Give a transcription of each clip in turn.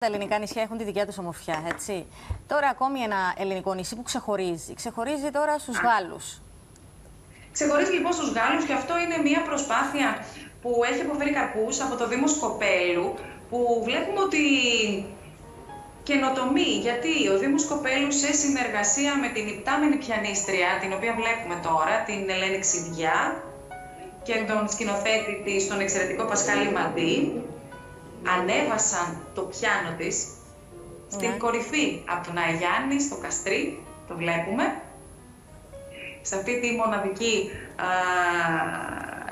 Τα ελληνικά νησιά έχουν τη δικιά τους ομορφιά, έτσι. Τώρα ακόμη ένα ελληνικό νησί που ξεχωρίζει. Ξεχωρίζει τώρα στους Γάλλους. Ξεχωρίζει λοιπόν στους Γάλλους και αυτό είναι μια προσπάθεια που έχει αποφέρει καρπούς από το Δήμο Σκοπέλου, που βλέπουμε ότι καινοτομεί. Γιατί ο Δήμος Σκοπέλου σε συνεργασία με την υπτάμενη πιανίστρια, την οποία βλέπουμε τώρα, την Ελένη Ξηδιά, και τον σκηνοθέτη της, τον εξαιρετικό Πασχάλη Μαντή, ανέβασαν το πιάνο της στην κορυφή από τον Αϊγιάννη, στο Καστρί, το βλέπουμε, σε αυτή τη μοναδική,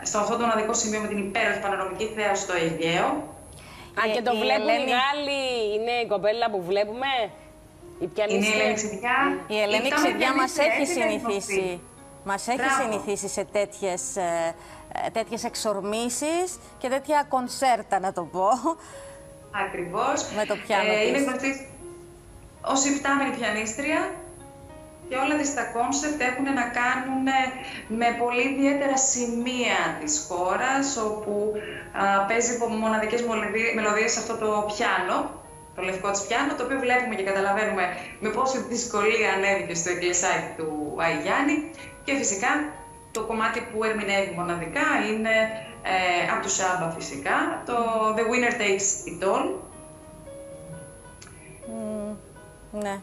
στο αυτό το μοναδικό σημείο με την υπέροχη πανορομική θέα στο Αιγαίο. Και το βλέπουν οι Γάλλοι, είναι η κοπέλα που βλέπουμε, η πιανίστρια. Είναι η Ελένη Ξηδιά. Η Ελένη Ξηδιά μας έχει συνηθίσει. Μας έχει συνηθίσει σε τέτοιες εξορμήσεις και τέτοια κονσέρτα, να το πω. Ακριβώς. Με το πιάνο της. Είναι γνωστή ως υπτάμενη πιανίστρια και όλα της τα κόνσεπτ έχουν να κάνουν με πολύ ιδιαίτερα σημεία της χώρας, όπου παίζει από μοναδικές μελωδίες σε αυτό το πιάνο, το λευκό της πιάνο, το οποίο βλέπουμε και καταλαβαίνουμε με πόση δυσκολία ανέβηκε στο εκκλησάκι του Αϊγιάννη. Και φυσικά το κομμάτι που ερμηνεύει μοναδικά είναι από του Σάμπα φυσικά, το The Winner Takes It All. Ναι.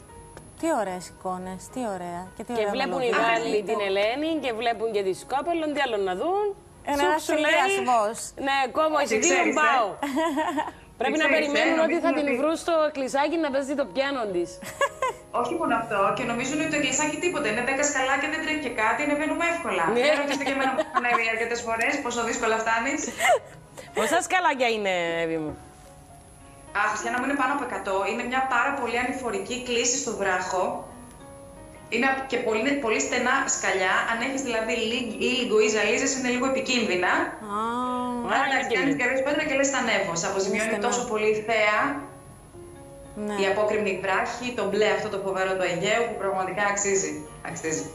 Τι ωραίες εικόνες, τι ωραία. Και βλέπουν οι Γάλλοι την Ελένη και βλέπουν και τη Σκόπελο, τι άλλο να δουν. Ένας συνδυασμός. Ναι, κόμμα εισιτήριο πάω. Πρέπει να περιμένουν ότι θα την βρουν στο εκκλησάκι να παίζει το πιάνο της. Όχι μόνο αυτό, και νομίζουν ότι το εκκλησάκι τίποτα. Είναι 10 σκαλάκια, δεν τρέχει και κάτι, ανεβαίνουμε εύκολα. Δεν ρωτήσετε και εμένα που έχω ανέβει αρκετές φορές, πόσο δύσκολα φτάνεις. Πόσα σκαλάκια είναι, Εύη μου? Για να μην είναι πάνω από 100, είναι μια πάρα πολύ ανηφορική κλίση στο βράχο. Είναι και πολύ στενά σκαλιά. Αν έχεις δηλαδή λίγο ή ζαλίζες, είναι λίγο επικίνδυνα. Άρα να κάνεις καρδιές πέτρα και λες θα ανέβω. Σε αποζημιώνει τόσο πολύ η θέα, η απόκρημνη βράχη, το μπλε αυτό το φοβερό του Αιγαίου, που πραγματικά αξίζει.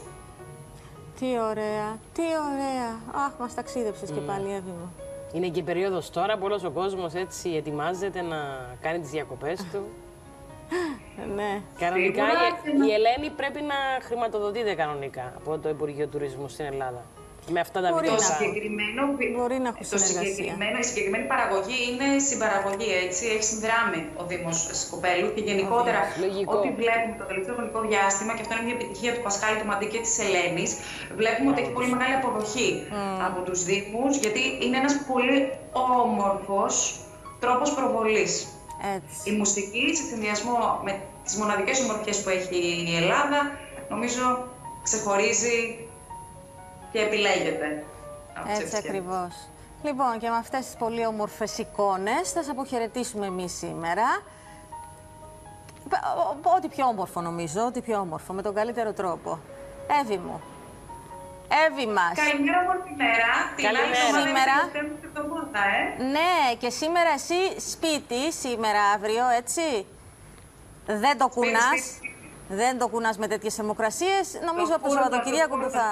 Τι ωραία, τι ωραία. Αχ, μας ταξίδεψες και πάλι, Εύη μου. Είναι και η περίοδος τώρα που όλος ο κόσμος έτσι ετοιμάζεται να κάνει τις διακοπές του. Ναι. Κανονικά η Ελένη πρέπει να χρηματοδοτείται κανονικά από το Υπουργείο Τουρισμού στην Ελλάδα. Με αυτά τα βίντεο. Μπορεί να έχουν συνεργασία. Η συγκεκριμένη παραγωγή είναι συμπαραγωγή, έτσι. Έχει συνδράμει ο Δήμος Σκοπέλου και γενικότερα ό,τι βλέπουμε το τελευταίο χρονικό διάστημα, και αυτό είναι μια επιτυχία του Πασχάλη, του Μαντή και της Ελένης, βλέπουμε ότι έχει πολύ μεγάλη αποδοχή από τους Δήμους, γιατί είναι ένας πολύ όμορφος τρόπος προβολής. Η μουσική, σε συνδυασμό με τις μοναδικές ομορφιές που έχει η Ελλάδα, νομίζω ξεχωρίζει και επιλέγεται. Έτσι ακριβώς. Λοιπόν, και με αυτές τις πολύ όμορφες εικόνες θα σας αποχαιρετήσουμε εμείς σήμερα. Ό,τι πιο όμορφο νομίζω, ό,τι πιο όμορφο, με τον καλύτερο τρόπο. Εύη μου. Εύη μας. Καλημέρα, όμορφη μέρα. Καλημέρα. Ναι, και σήμερα εσύ σπίτι, σήμερα, αύριο, έτσι. Δεν το κουνάς. Δεν το κουνάς με τέτοιες θερμοκρασίες. Νομίζω από το Σαββατοκυριακό που θα...